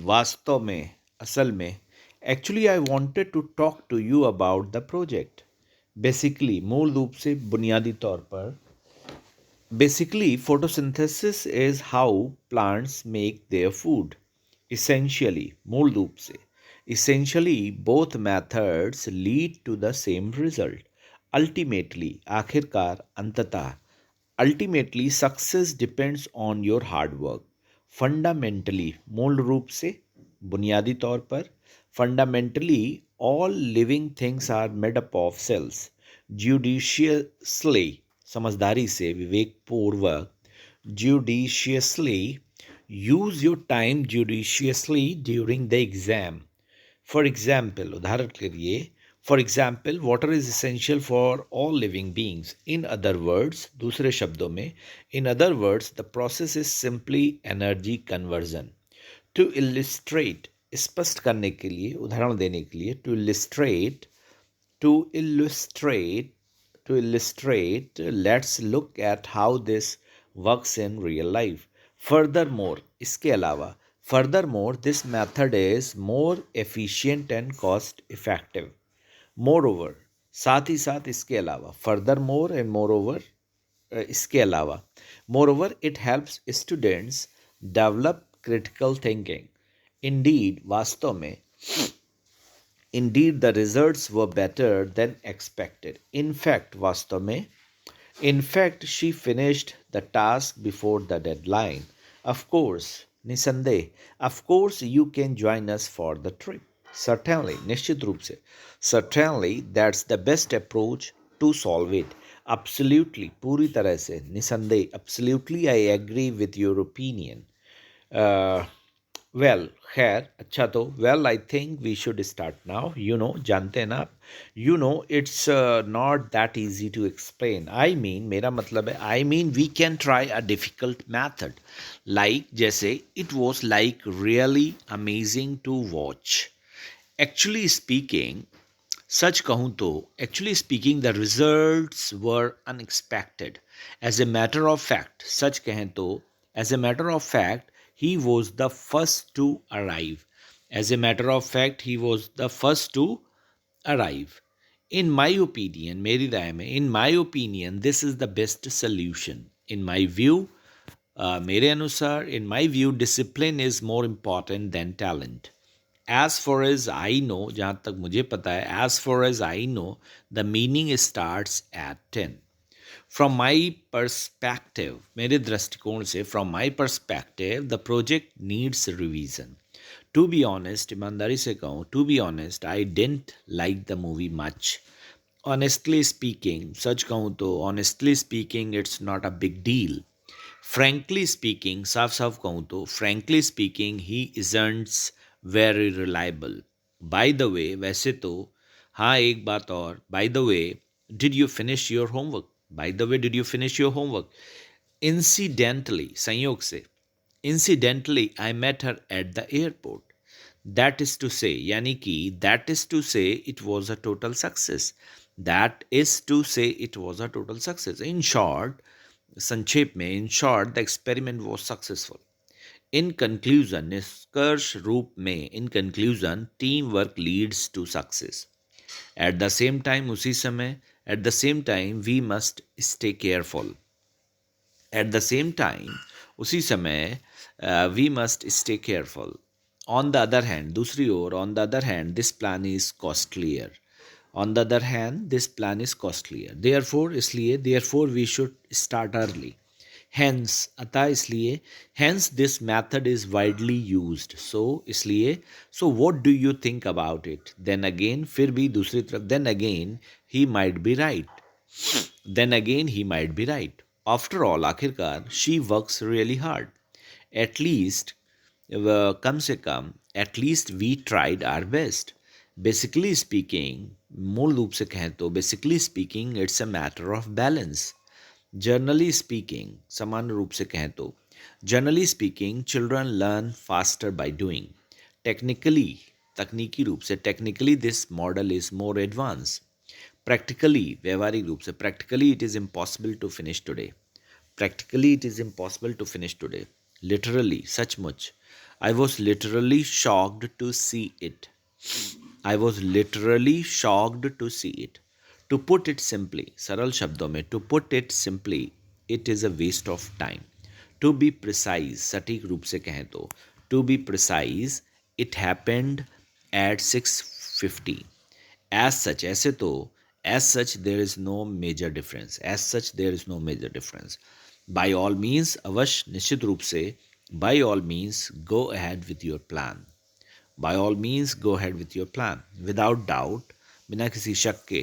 वास्तव में असल में actually I wanted to talk to you about the project. Basically मूल रूप से बुनियादी तौर पर basically photosynthesis is how plants make their food. Essentially मूल रूप से essentially both methods lead to the same result. Ultimately आखिरकार अंततः ultimately success depends on your hard work. Fundamentally मूल रूप से बुनियादी तौर पर fundamentally all living things are made up of cells. Judiciously समझदारी से विवेकपूर्वक judiciously use your time judiciously during the exam. For example, उदाहरण के लिए for example, water is essential for all living beings. In other words, दूसरे शब्दों में in other words, the process is simply energy conversion. To illustrate स्पष्ट करने के लिए उदाहरण देने के लिए to illustrate let's look at how this works in real life. Furthermore इसके अलावा furthermore this method is more efficient and cost effective. Moreover साथ ही साथ इसके अलावा furthermore and moreover इसके अलावा moreover it helps students develop critical thinking. Indeed वास्तव में Indeed, the results were better than expected. In fact, वास्तव में in fact, she finished the task before the deadline. Of course, निसंदेह, of course you can join us for the trip. Certainly, निश्चित रूप से. Certainly, that's the best approach to solve it. Absolutely, पूरी तरह से, निसंदेह, absolutely I agree with your opinion. Uh, well खैर अच्छा तो well I think we should start now you know जानते हैं ना आप you know it's not that easy to explain I mean मेरा मतलब है I mean we can try a difficult method like जैसे it was like really amazing to watch actually speaking सच कहूँ तो actually speaking the results were unexpected as a matter of fact सच कहें तो as a matter of fact he was the first to arrive. As a matter of fact, he was the first to arrive. In my opinion, मेरी राय में, in my opinion, this is the best solution. In my view, मेरे अनुसार, in my view, discipline is more important than talent. As far as I know, जहाँ तक मुझे पता है, as far as I know, the meaning starts at 10. From my perspective मेरे दृष्टिकोण से from my perspective the project needs revision to be honest ईमानदारी से कहूँ to be honest I didn't like the movie much honestly speaking सच कहूँ तो honestly speaking it's not a big deal frankly speaking साफ साफ कहूँ तो frankly speaking he isn't very reliable by the way वैसे तो हाँ एक बात और by the way did you finish your homework By the way, did you finish your homework? Incidentally, संयोग से, incidentally, I met her at the airport. That is to say, यानी कि that is to say, it was a total success. That is to say, it was a total success. In short, संक्षेप में, in short, the experiment was successful. In conclusion, निष्कर्ष रूप में, in conclusion, teamwork leads to success. At the same time, उसी समय at the same time we must stay careful. At the same time उसी समय we must stay careful. On the other hand दूसरी ओर on the other hand this plan is costlier. On the other hand this plan is costlier. Therefore इसलिए therefore we should start early. Hence अतः इसलिए hence this method is widely used. So इसलिए so what do you think about it? Then again फिर भी दूसरी तरफ then again he might be right. Then again he might be right. After all आखिरकार she works really hard. At least कम से कम at least we tried our best. Basically speaking मूल रूप से कहें तो basically speaking it's a matter of balance. Generally speaking समान रूप से कहें तो generally speaking children learn faster by doing. Technically तकनीकी रूप से technically this model is more advanced. Practically व्यवहारिक रूप से practically it is impossible to finish today. Practically it is impossible to finish today. Literally सचमुच I was literally shocked to see it. I was literally shocked to see it. To put it simply, सरल शब्दों में, to put it simply, it is a waste of time. To be precise, सटीक रूप से कहें तो, to be precise, it happened at 6:50. As such, ऐसे तो, as such there is no major difference. As such there is no major difference. By all means, अवश्य निश्चित रूप से, by all means go ahead with your plan. By all means go ahead with your plan. Without doubt, बिना किसी शक के,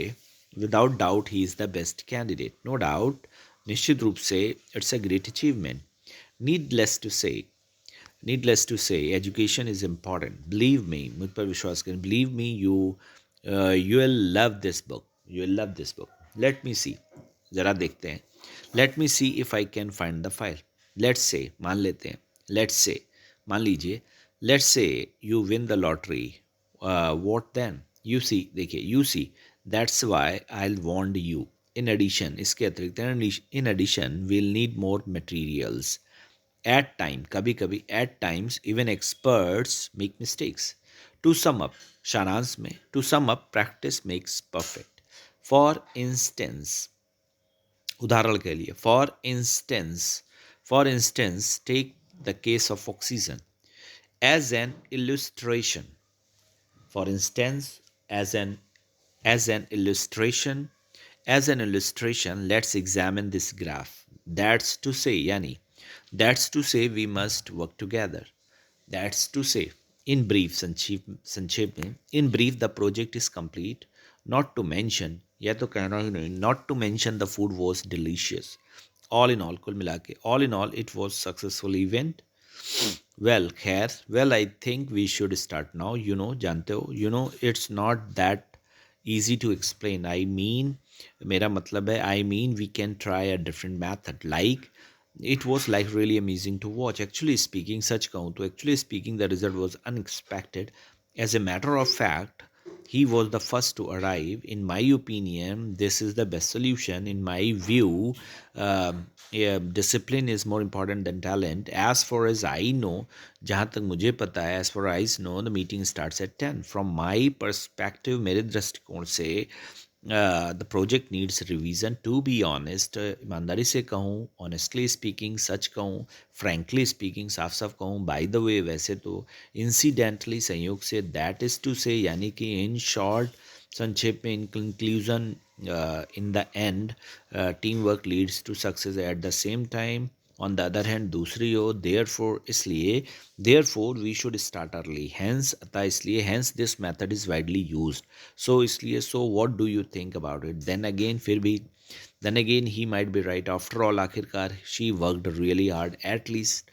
without doubt he is the best candidate. No doubt, निश्चित रूप से, it's a great achievement. Needless to say, needless to say, education is important. Believe me, मुझ पर विश्वास करें. Believe me, you will love this book. You will love this book. Let me see. जरा देखते हैं. Let me see if I can find the file. Let's say, मान लेते हैं. Let's say, मान लीजिए. Let's say you win the lottery. What then? You see, देखिए, you see. That's why I'll warn you. In addition, इसके अतिरिक्त, in addition, we'll need more materials. At time, कभी कभी, at times, even experts make mistakes. To sum up, सारांश में, to sum up, practice makes perfect. For instance, उदाहरण के लिए, for instance, take the case of oxygen as an illustration. For instance, as an illustration, let's examine this graph. That's to say, yani, that's to say we must work together. That's to say, in brief, संक्षेप में, in brief, the project is complete. Not to mention, या तो कहना ही नहीं, not to mention the food was delicious. All in all, कुल मिला के, all in all, it was successful event. Well, खैर, well, I think we should start now. You know, जानते हो, you know, it's not that easy to explain. I mean, मेरा मतलब है, I mean, we can try a different method. Like, it was like really amazing to watch. Actually speaking, सच कहूँ तो, actually speaking, the result was unexpected. As a matter of fact, he was the first to arrive. In my opinion, this is the best solution. In my view, yeah, discipline is more important than talent. As far as I know, जहाँ तक मुझे पता है, as far as I know, the meeting starts at 10. From my perspective, मेरे दृष्टिकोण से, the project needs revision. To be honest, ईमानदारी से कहूँ, honestly speaking, सच कहूँ, frankly speaking, साफ साफ कहूँ, by the way, वैसे तो incidentally, संयोग से, that is to say, यानी कि in short, संक्षेप में, in conclusion, in the end, teamwork leads to success. At the same time, on the other hand, दूसरी ओर, therefore, इसलिए, therefore we should start early. Hence, अतः इसलिए, hence this method is widely used. So इसलिए, so what do you think about it? Then again, फिर भी, then again he might be right. After all, आखिरकार, she worked really hard. At least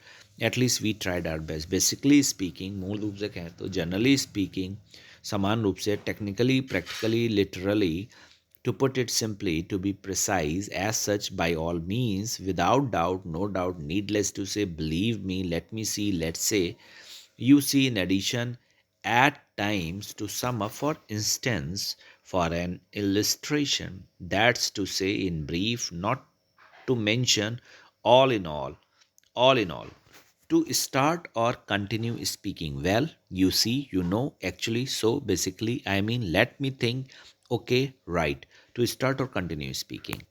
we tried our best. Basically speaking, मूल रूप से कहें तो, generally speaking, समान रूप से, technically, practically, literally, to put it simply, to be precise, as such, by all means, without doubt, no doubt, needless to say, believe me, let me see, let's say, you see, in addition, at times, to sum up, for instance, for an illustration, that's to say, in brief, not to mention, all in all, all in all. To start or continue speaking. Well, you see, you know, actually, so basically, I mean, let me think. Okay, right. To start or continue speaking.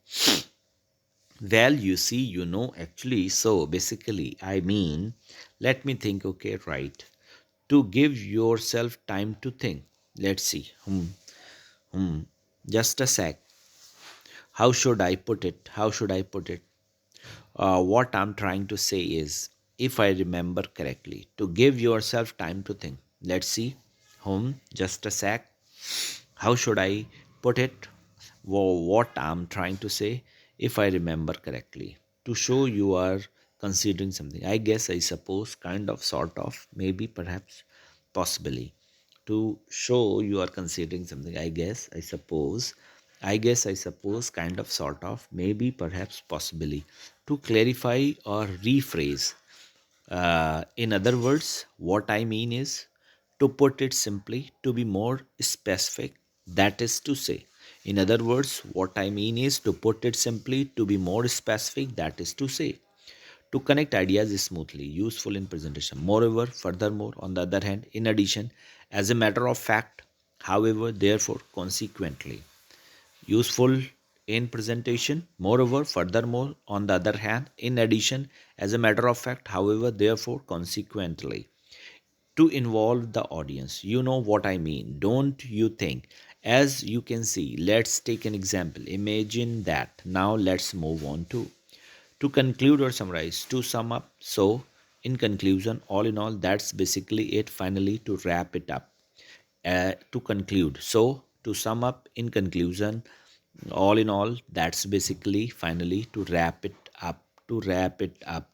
Well, you see, you know, actually, so basically, I mean, let me think. Okay, right. To give yourself time to think. Let's see. Just a sec. How should I put it? How should I put it? What I'm trying to say is, if I remember correctly, to give yourself time to think. Let's see. Just a sec. How should I put it? What I'm trying to say, if I remember correctly, to show you are considering something. I guess, I suppose, kind of, sort of, maybe, perhaps, possibly. To show you are considering something. I suppose, kind of, sort of, maybe, perhaps, possibly. To clarify or rephrase. In other words, what I mean is, to put it simply, to be more specific, that is to say. In other words, what I mean is, to put it simply, to be more specific, that is to say. to connect ideas smoothly, useful in presentation. Moreover, furthermore, on the other hand, in addition, as a matter of fact, however, therefore, consequently. Useful in presentation. Moreover, furthermore, on the other hand, in addition, as a matter of fact, however, therefore, consequently. To involve the audience. You know what I mean, don't you think? As you can see, let's take an example. Imagine that. Now let's move on to conclude or summarize, to sum up. So, in conclusion, all in all, that's basically it. Finally, to wrap it up, to conclude. So, to sum up, in conclusion, all in all, that's basically finally to wrap it up. To wrap it up.